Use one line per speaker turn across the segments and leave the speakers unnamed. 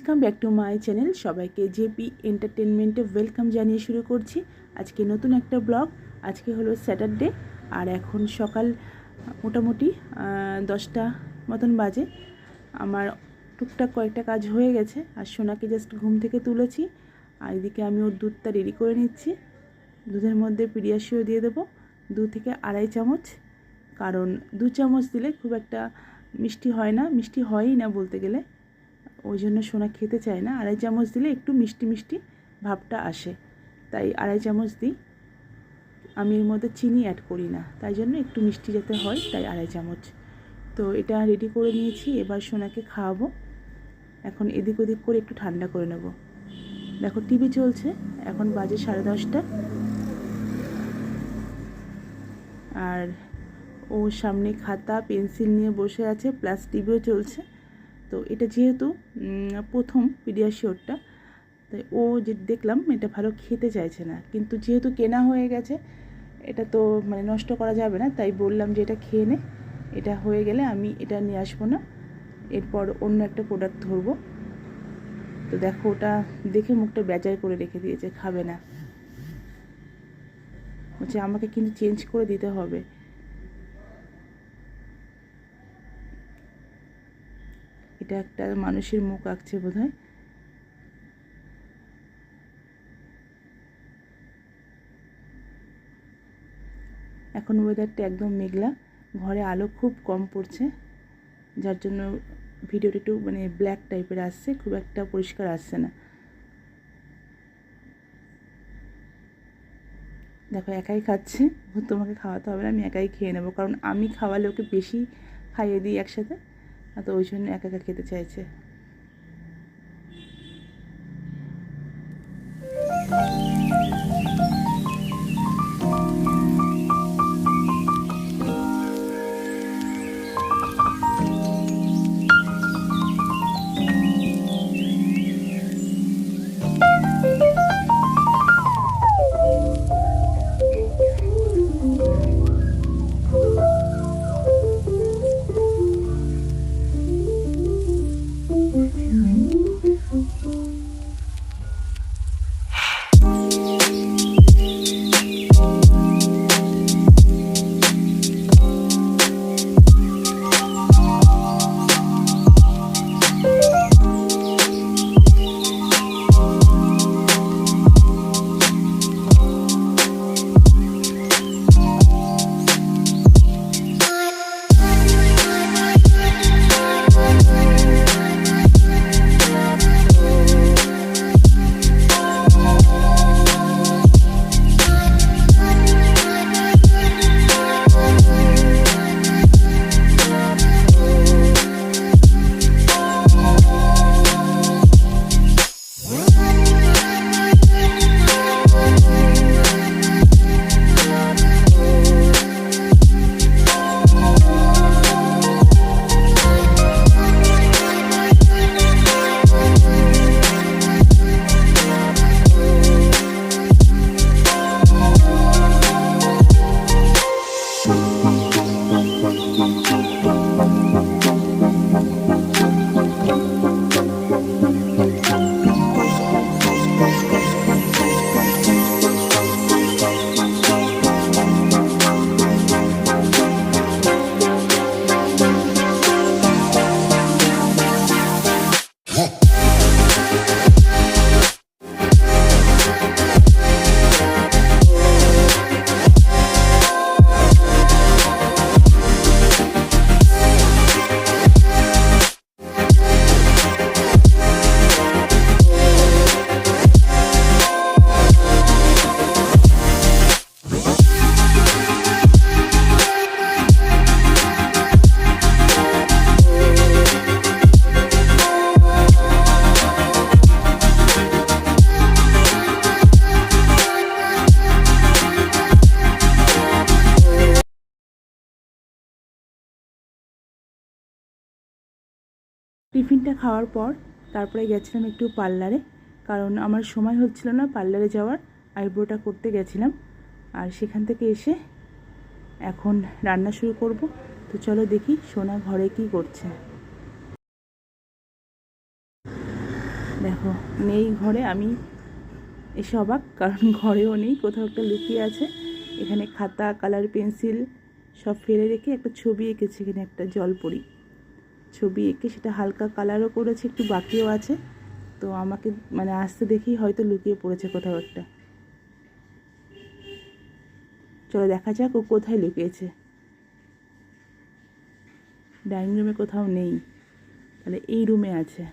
Welcome back to my channel. সবাইকে JP এন্টারটেনমেন্টে welcome জানিয়ে শুরু করছি আজকে নতুন একটা ব্লগ। আজকে হলো স্যাটারডে আর এখন সকাল মোটামুটি 10টা মতন বাজে। আমার টুকটাক কয়েকটা কাজ হয়ে গেছে আর সোনাকে জাস্ট ঘুম থেকে তুলেছি। আর এদিকে আমি ওর দুধটা রেডি করে নিচ্ছি। দুধের মধ্যে পিডিয়াশিও দিয়ে দেবো 2 থেকে আড়াই চামচ, কারণ 2 চামচ দিলে খুব একটা মিষ্টি হয় না, মিষ্টি হয়ই না বলতে গেলে। ওই জন্য সোনা খেতে চায় না। আড়াই চামচ দিলে একটু মিষ্টি মিষ্টি ভাবটা আসে, তাই আড়াই চামচ দিই। আমি এর মধ্যে চিনি অ্যাড করি না, তাই জন্য একটু মিষ্টি যাতে হয়, তাই আড়াই চামচ। তো এটা রেডি করে নিয়েছি, এবার সোনাকে খাওয়াবো। এখন এদিক ওদিক করে একটু ঠান্ডা করে নেব। দেখো টিভি চলছে, এখন বাজে 10:30। আর ও সামনে খাতা পেন্সিল নিয়ে বসে আছে, প্লাস টিভিও চলছে। তো এটা যেহেতু প্রথম পিডিয়াশিওরটা, তাই ও যে দেখলাম এটা ভালো খেতে চাইছে না, কিন্তু যেহেতু কেনা হয়ে গেছে এটা তো মানে নষ্ট করা যাবে না, তাই বললাম যে এটা খেয়ে নে, এটা হয়ে গেলে আমি এটা নিয়ে আসবো না, এরপর অন্য একটা প্রোডাক্ট ধরবো। তো দেখো ওটা দেখে মুখটা বেজার করে রেখে দিয়েছে, খাবে না, বলছে আমাকে কিন্তু চেঞ্জ করে দিতে হবে। এটা একটা মানুষের মুখ আঁকছে বোধহয়। এখন ওয়েদারটা একদম মেঘলা, ঘরে আলো খুব কম পড়ছে, যার জন্য ভিডিওটা একটু মানে ব্ল্যাক টাইপের আসছে, খুব একটা পরিষ্কার আসছে না। দেখো একাই খাচ্ছে, তোমাকে খাওয়াতে হবে না, আমি একাই খেয়ে নেবো, কারণ আমি খাওয়ালে ওকে বেশি খাইয়ে দিই একসাথে, তো ওই জন্য একা একা খেতে চাইছে। টিফিনটা খাওয়ার পর তারপরে গেছিলাম একটু পার্লারে, কারণ আমার সময় হচ্ছিল না পার্লারে যাওয়ার, আইব্রোটা করতে গেছিলাম। আর সেখান থেকে এসে এখন রান্না শুরু করব। তো চলো দেখি সোনা ঘরে কি করছে। দেখো নেই ঘরে, আমি এসে অবাক, কারণ ঘরেও নেই, কোথাও একটা লুকিয়ে আছে। এখানে খাতা, কালার পেন্সিল সব ফেলে রেখে একটা ছবি এঁকেছে, এখানে একটা জলপরি ছবি এঁকে সেটা হালকা কালারও করেছে, একটু বাকিও আছে। তো আমাকে মানে আসতে দেখি হয়তো লুকিয়ে পড়েছে কোথাও একটা। চলো দেখা যাক ও কোথায় লুকিয়েছে। ডাইনিং রুমে কোথাও নেই, তাহলে এই রুমে আছে।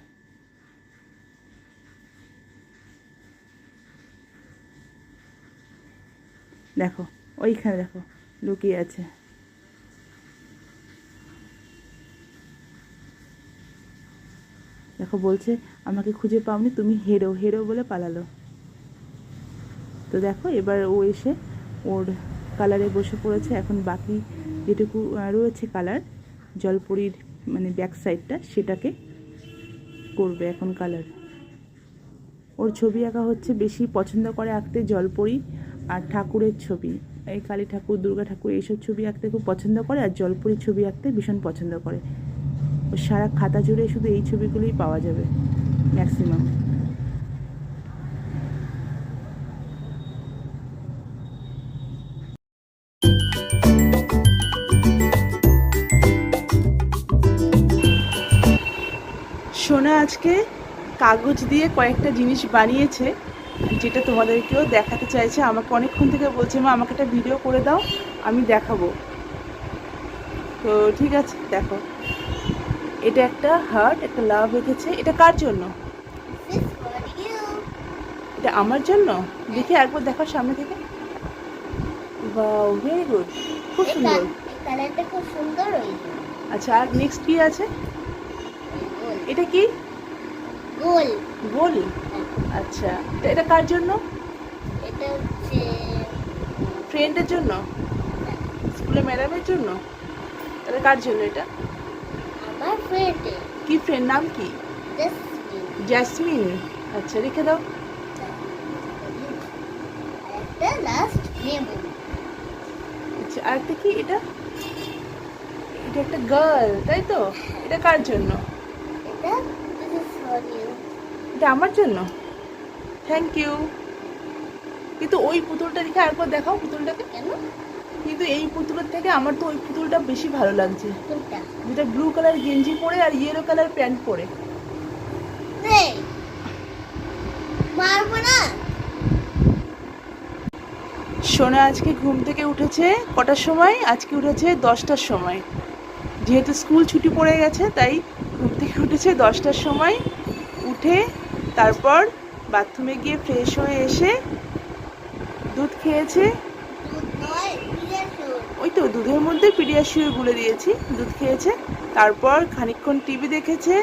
দেখো ওইখানে দেখো লুকিয়ে আছে। দেখো বলছে আমাকে খুঁজে পাওনি, তুমি হেরো হেরো বলে পালালো। তো দেখো এবার ও এসে ওর কালারে বসে পড়েছে। এখন বাকি যেটুকু রয়েছে কালার, জলপরির মানে ব্যাক সাইডটা, সেটাকে করবে এখন কালার। ওর ছবি আঁকা হচ্ছে, বেশি পছন্দ করে আঁকতে জলপরি আর ঠাকুরের ছবি, এই কালী ঠাকুর, দুর্গা ঠাকুর, এইসব ছবি আঁকতে খুব পছন্দ করে, আর জলপরির ছবি আঁকতে ভীষণ পছন্দ করে। ও সারা খাতা জুড়ে শুধু এই ছবিগুলোই পাওয়া যাবে ম্যাক্সিমাম। সোনা আজকে কাগজ দিয়ে কয়েকটা জিনিস বানিয়েছে, যেটা তোমাদেরকেও দেখাতে চাইছে। আমাকে অনেকক্ষণ থেকে বলছে মা আমাকে একটা ভিডিও করে দাও, আমি দেখাবো। তো ঠিক আছে, দেখো এটা একটা হার্ট, একটা লাভ এঁকেছে। এটা কার জন্য? এটা আমার জন্য। দেখি একবার দেখো সামনে থেকে। ওয়াও, ভেরি গুড, খুব সুন্দর,
কালারটা খুব সুন্দর হয়েছে।
আচ্ছা, আর নেক্সট কি আছে? এটা কি?
গোল
গোল। আচ্ছা, এটা কার জন্য?
এটা হচ্ছে
ফ্রেন্ডের জন্য, স্কুলে ম্যাডামের জন্য। তাহলে কার জন্য এটা?
আমার ফ্রেন্ড।
কি ফ্রেন্ড, নাম কি? জ্যাসমিন। আচ্ছা, রেখে দাও।
একটা লাস্ট মেমো।
আচ্ছা, আর একটা কি? এটা এটা একটা গার্ল, তাই তো? এটা কার জন্য?
এটা দিস ইজ ফর ইউ।
এটা আমার জন্য। Thank you. কিন্তু ওই পুতুলটা দেখে আরেকবার দেখাও পুতুলটাকে।
কেন?
কিন্তু এই পুতুলের থেকে আমার তো ওই পুতুলটা বেশি ভালো লাগছে,
কোনটা?
যেটা ব্লু কালার গেঞ্জি পরে আর ইয়েলো কালার প্যান্ট পরে।
এই মারবো না।
সোনা আজকে ঘুম থেকে উঠেছে কটার সময়? আজকে উঠেছে 10টার সময়। যেহেতু স্কুল ছুটি পড়ে গেছে তাই ঘুম থেকে উঠেছে 10টার সময়। উঠে তারপর বাথরুমে গিয়ে ফ্রেশ হয়ে এসে দুধ খেয়েছে।
দুধ নয়, পিরিয়ড।
ওই তো দুধের মধ্যে পিডিয়াশিওর গুলে দিয়েছি, দুধ খেয়েছে। তারপর খানিকক্ষণ টিভি দেখেছে,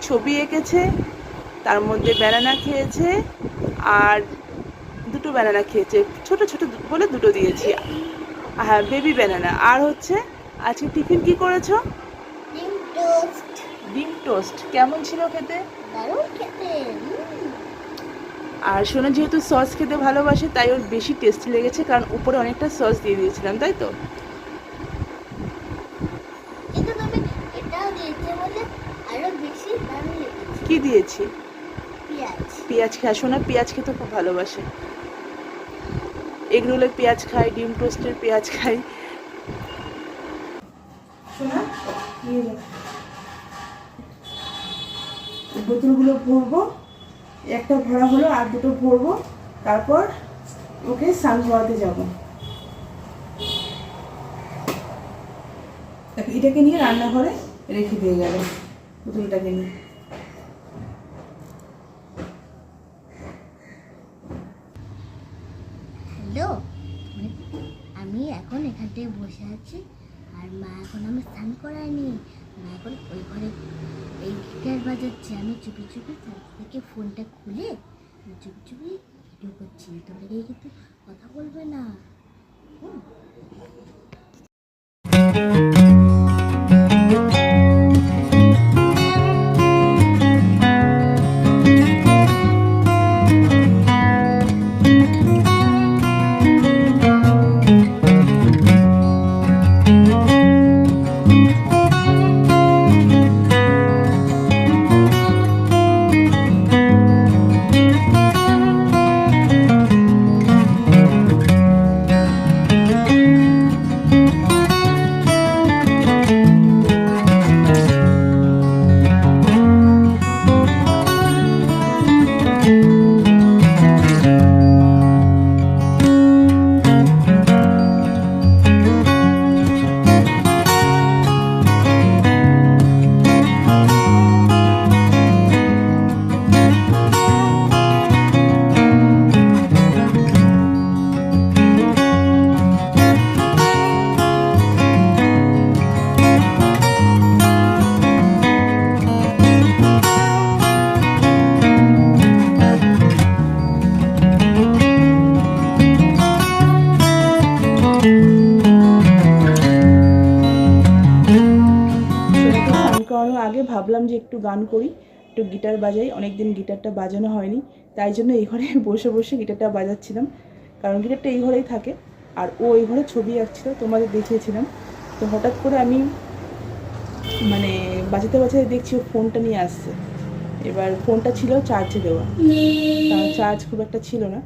ছবি এঁকেছে, তার মধ্যে ব্যানানা খেয়েছে, আর দুটো ব্যানানা খেয়েছে, ছোট ছোট বলে দুটো দিয়েছি, হ্যাঁ বেবি ব্যানানা। আর হচ্ছে আজকে টিফিন কি করেছো?
ডিম টোস্ট।
ডিম টোস্ট কেমন ছিল খেতে?
দারুণ খেতে।
আর সোনা যেহেতু সস খেতে ভালোবাসে তাই ওর বেশি টেস্টি লেগেছে, কারণ উপরে অনেকটা সস দিয়ে দিয়েছিলাম, তাই তো?
কিন্তু তুমি এটাও দিয়েছে বলে আরো বেশি দারুণ লেগেছে।
কি দিয়েছি?
পেঁয়াজ।
পেঁয়াজ খায়, সোনা পেঁয়াজ খেতে খুব ভালোবাসে। এগ রোলের পেঁয়াজ খায়, ডিম টোস্টের পেঁয়াজ খায়। সোনা নিয়ে যাও, বোতলগুলো ভরবো, একটা ভরা হলো আর দুটো ভরবো, তারপর ওকে স্নান করাতে যাবো। এটাকে নিয়ে রান্নাঘরে রেখে দিয়ে গেল, বোতলটাকে নিয়ে।
হ্যালো, আমি এখন এখানটায় বসে আছি, আর মা এখন আমি স্নান করাইনি। মা এখন ওই ঘরে এই গিটার বাজাচ্ছে। আমি চুপি চুপি থেকে ফোনটা খুলে চুপি চুপি ভিডিও করছি। তোমাকে কিন্তু কথা বলবে না।
ঘুমানোর আগে ভাবলাম যে একটু গান করি, একটু গিটার বাজাই, অনেক দিন গিটারটা বাজানো হয়নি, তাই জন্য এই ঘরে বসে বসে গিটারটা বাজাচ্ছিলাম, কারণ গিটারটা এই ঘরেই থাকে আর ও এই ঘরে ছবি আঁকছিল, তোমাদের দেখিয়েছিলাম। তো হঠাৎ করে আমি মানে বাজাতে বাজাতে দেখছি ও ফোনটা নিয়ে আসছে। এবার ফোনটা ছিল চার্জে দেওয়া, কারণ চার্জ খুব একটা ছিল না।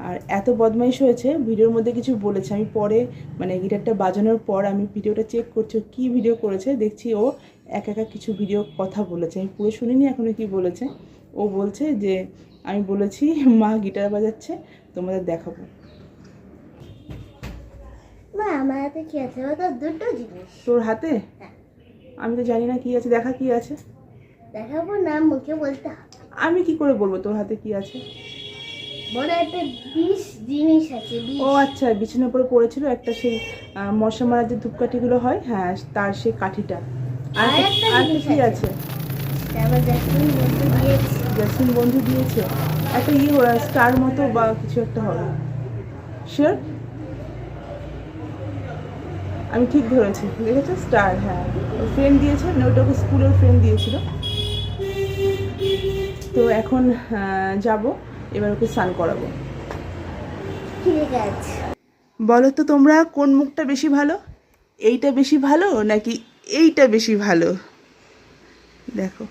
আর এত বদমাইশ হয়েছে, ভিডিওর মধ্যে কিছু বলেছে, আমি পরে মানে গিটারটা বাজানোর পর আমি ভিডিওটা চেক করছি ও কী ভিডিও করেছে, দেখছি ও একা কিছু ভিডিও কথা বলেছে, আমি পুরো শুনিনি এখনও কি বলেছে। ও বলছে যে আমি বলেছি মা গিটার বাজাচ্ছে, তোমাদের দেখাবো।
মা আমার হাতে কি আছে? ও তো দুটো জিনিস।
তোর হাতে?
হ্যাঁ।
আমি তো জানি না কি আছে, দেখা কি আছে।
দেখাবো না, মুখে বলতে হবে।
আমি কি করে বলবো তোর হাতে কি আছে?
বড় একটা জিনিস আছে।
ও আচ্ছা, বিছানার উপরে পড়েছিল একটা সেই মশা মারার যে ধূপকাঠিগুলো হয়, হ্যাঁ তার সেই কাঠিটা। আর আর কি আছে?
আমার জ্যাসমিন বন্ধু দিয়েছে।
জেসমিন বন্ধু দিয়েছে একটা স্টার মতো বা কিছু একটা হবে, শিওর? আমি ঠিক ধরেছি, দেখেছো স্টার, হ্যাঁ ফ্রেন্ড দিয়েছে, মানে ওটা ওকে স্কুলের ফ্রেন্ড দিয়েছিল। তো এখন যাব, এবার ওকে স্নান করাবো।
ঠিক আছে।
বলো তো তোমরা কোন মুখটা বেশি ভালো, এইটা বেশি ভালো নাকি এইটা বেশি ভালো? দেখো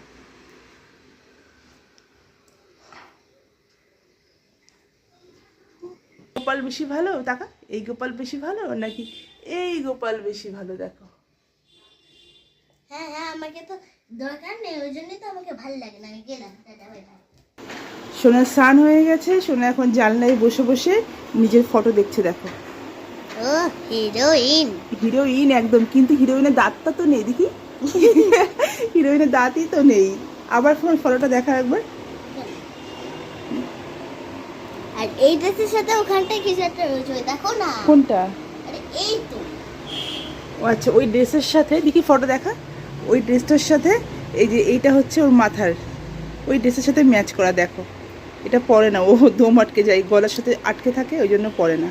গোপাল বেশি ভালো, টাকা এই গোপাল বেশি ভালো নাকি এই গোপাল বেশি ভালো? দেখো
হ্যাঁ হ্যাঁ, আমাকে তো দরকার নেই, ওই জন্যই তো আমাকে ভালো লাগে না। আমি গেলাম, টাটা বাই বাই।
সোনা স্নান হয়ে গেছে, সোনা এখন জানলায় বসে বসে নিজের ফটো দেখছে। দেখো
ও হিরোইন।
হিরোইন একদম, কিন্তু হিরোইনের দাঁতটা তো নেই, দেখি হিরোইনের দাঁতই তো নেই। আবার ফটোটা দেখা একবার।
আর এই ড্রেসের সাথে ওখানটায় কিছু একটা রয়েছে, ওই দেখো না।
কোনটা?
আরে এই তো।
ও আচ্ছা, ওই ড্রেসের সাথে দেখি ফটো দেখা, ওই ড্রেসটার সাথে এই যে এইটা হচ্ছে ওর মাথার, ওই ড্রেসের সাথে ম্যাচ করা। দেখো এটা পরে না, ও দম আটকে যায়, গলার সাথে আটকে থাকে, ওই জন্য পরে না।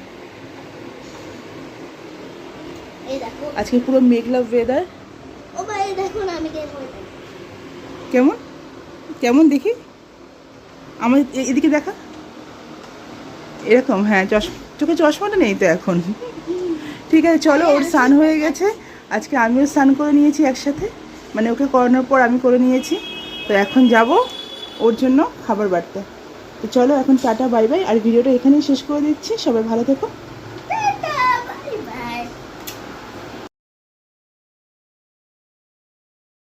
এই দেখো।
আজকে পুরো মেঘলা ওয়েদার।
ও ভাই দেখো না, আমি
কেমন কেমন দেখি, আমার এদিকে দেখা, এরকম, হ্যাঁ চোখে চশমাটা নেই তো এখন। ঠিক আছে চলো, ওর স্নান হয়ে গেছে, আজকে আমিও স্নান করে নিয়েছি একসাথে, মানে ওকে করানোর পর আমি করে নিয়েছি। তো এখন যাব ওর জন্য খাবার বাড়তে। তো চলো এখন টাটা বাই বাই, আর ভিডিওটা এখানেই শেষ করে দিচ্ছি। সবাই ভালো থেকো।